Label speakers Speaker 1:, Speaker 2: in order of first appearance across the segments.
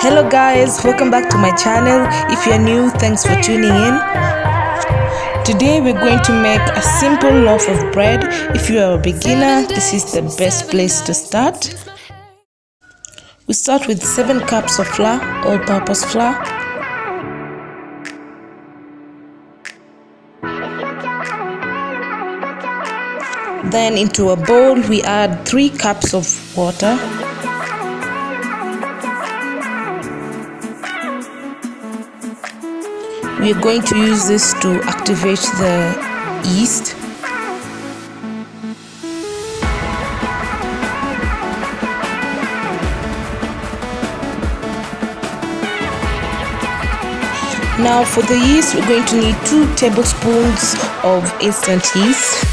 Speaker 1: Hello guys, welcome back to my channel. If you're new, thanks for tuning in. Today we're going to make a simple loaf of bread. If you are a beginner, this is the best place to start. We start with 7 cups of flour, all-purpose flour. Then into a bowl we add 3 cups of water. We are going to use this to activate the yeast. Now for the yeast, we're going to need 2 tablespoons of instant yeast.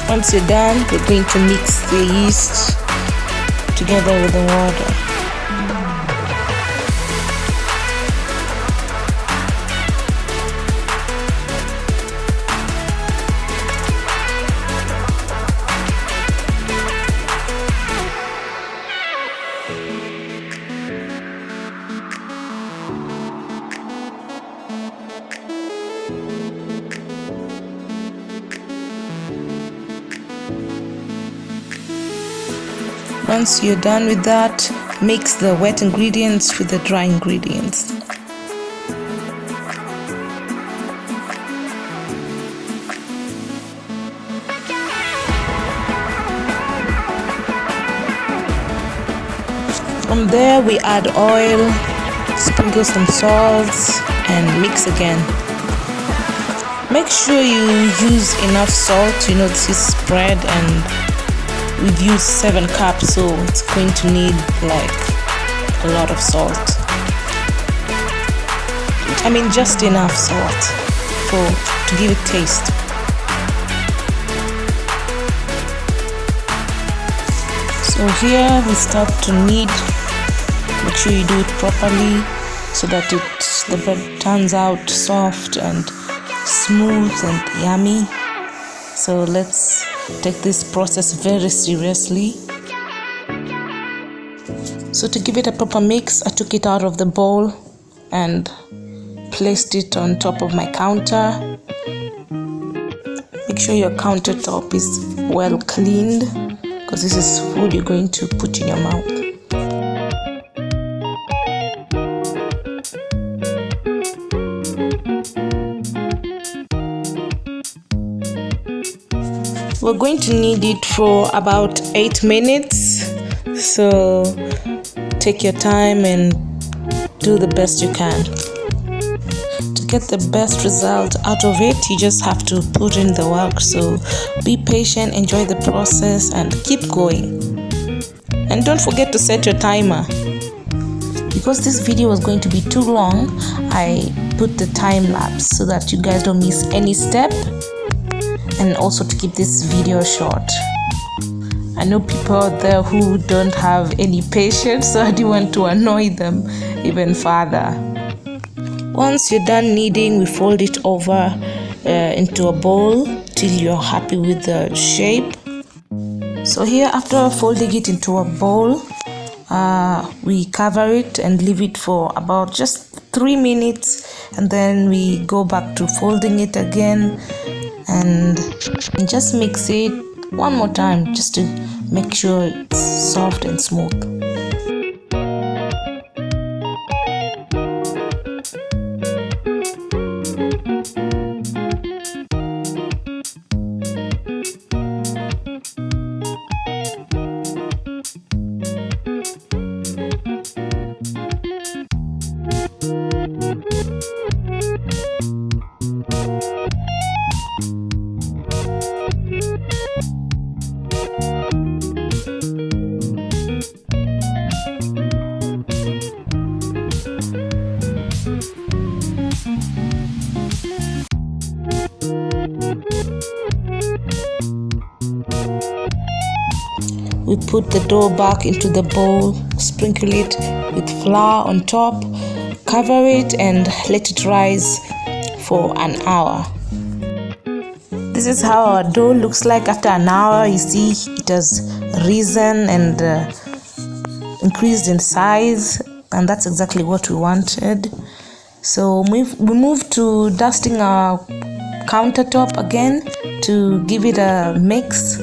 Speaker 1: Once you're done, we're going to mix the yeast together with the water. Once you're done with that, mix the wet ingredients with the dry ingredients. From there we add oil, sprinkle some salt and mix again. Make sure you use enough salt. This is bread and we've used 7 cups, so it's going to need like a lot of salt. Just enough salt to give it taste. So here we start to knead. Make sure you do it properly so that the bread turns out soft and smooth and yummy. So let's take this process very seriously. So to give it a proper mix, I took it out of the bowl and placed it on top of my counter. Make sure your countertop is well cleaned, because this is food you're going to put in your mouth. We're going to knead it for about 8 minutes, so take your time and do the best you can. To get the best result out of it, you just have to put in the work, so be patient, enjoy the process and keep going. And don't forget to set your timer. Because this video was going to be too long, I put the time lapse so that you guys don't miss any step, and also to keep this video short. I know people out there who don't have any patience, so I didn't want to annoy them even further. Once you're done kneading, we fold it over into a bowl till you're happy with the shape. So here, after folding it into a bowl, we cover it and leave it for about just 3 minutes, and then we go back to folding it again and just mix it one more time just to make sure it's soft and smooth. We put the dough back into the bowl, sprinkle it with flour on top, cover it and let it rise for an hour. This is how our dough looks like after an hour. You see it has risen and increased in size, and that's exactly what we wanted. So we move to dusting our countertop again to give it a mix.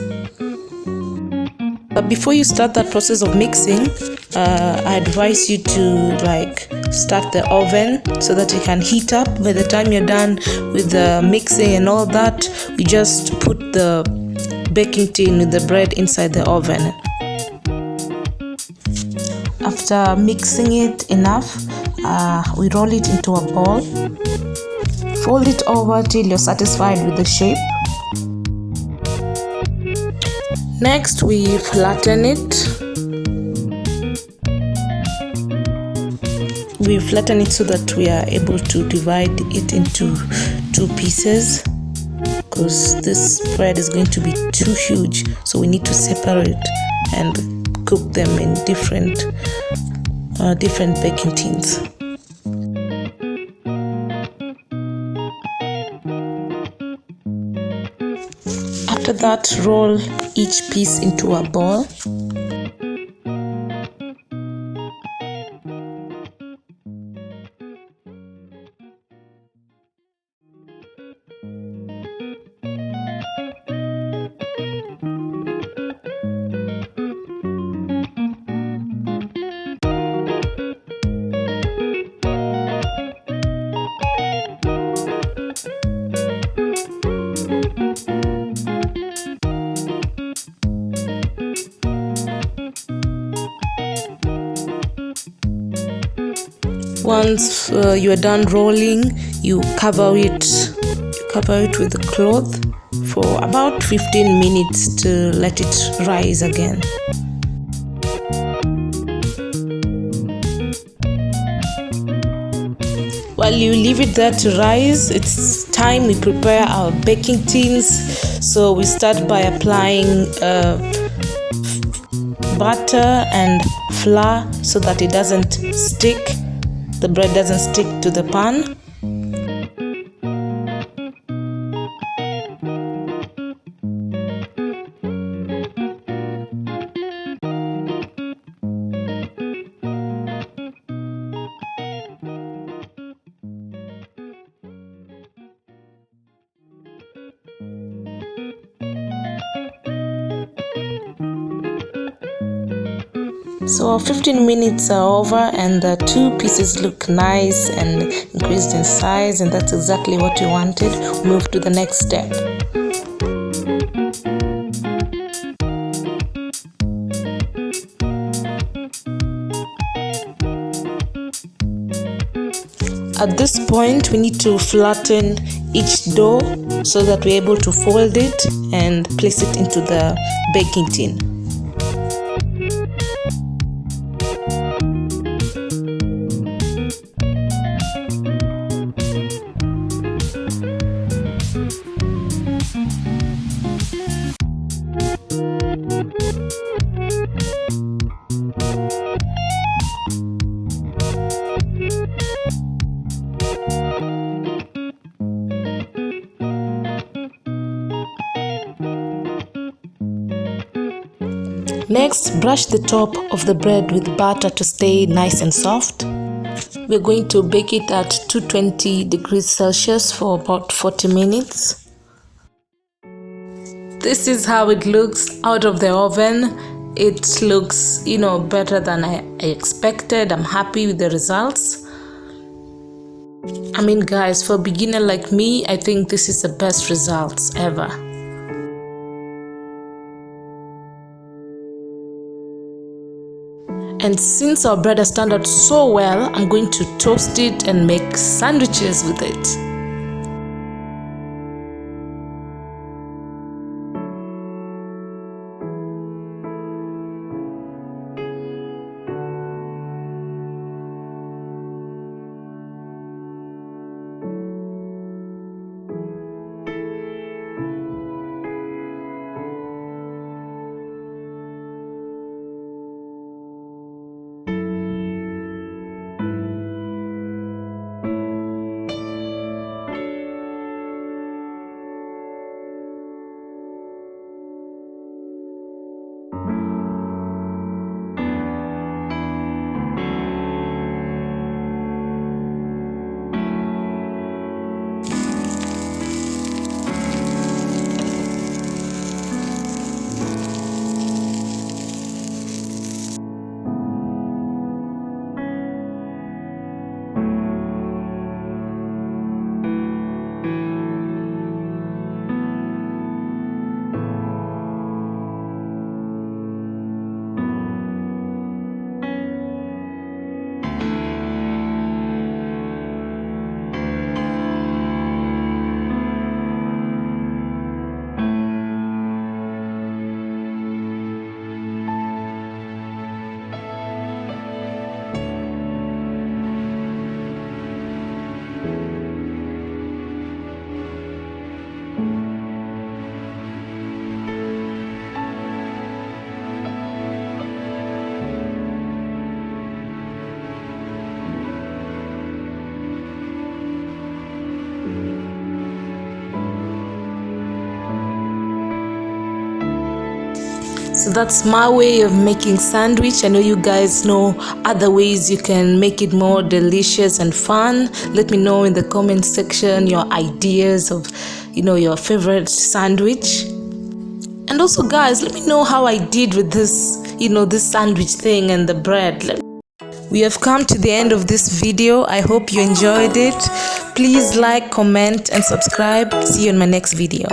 Speaker 1: But before you start that process of mixing, I advise you to start the oven so that it can heat up. By the time you're done with the mixing and all that, we just put the baking tin with the bread inside the oven. After mixing it enough, we roll it into a ball. Fold it over till you're satisfied with the shape. Next, we flatten it. We flatten it so that we are able to divide it into 2 pieces, because this bread is going to be too huge, so we need to separate and cook them in different baking tins. After that, roll each piece into a ball. Once you are done rolling, you cover it with a cloth for about 15 minutes to let it rise again. While you leave it there to rise, it's time we prepare our baking tins. So we start by applying butter and flour so that it doesn't stick. The bread doesn't stick to the pan. So 15 minutes are over and the 2 pieces look nice and increased in size, and that's exactly what we wanted. Move to the next step. At this point, we need to flatten each dough so that we're able to fold it and place it into the baking tin. Next, brush the top of the bread with butter to stay nice and soft. We're going to bake it at 220 degrees Celsius for about 40 minutes. This is how it looks out of the oven. It looks, better than I expected. I'm happy with the results. I mean, guys, for a beginner like me, I think this is the best results ever. And since our bread has turned out so well, I'm going to toast it and make sandwiches with it. So that's my way of making sandwich. I know you guys know other ways you can make it more delicious and fun. Let me know in the comment section your ideas of, your favorite sandwich. And also, guys, let me know how I did with this, this sandwich thing and the bread. We have come to the end of this video. I hope you enjoyed it. Please like, comment, and subscribe. See you in my next video.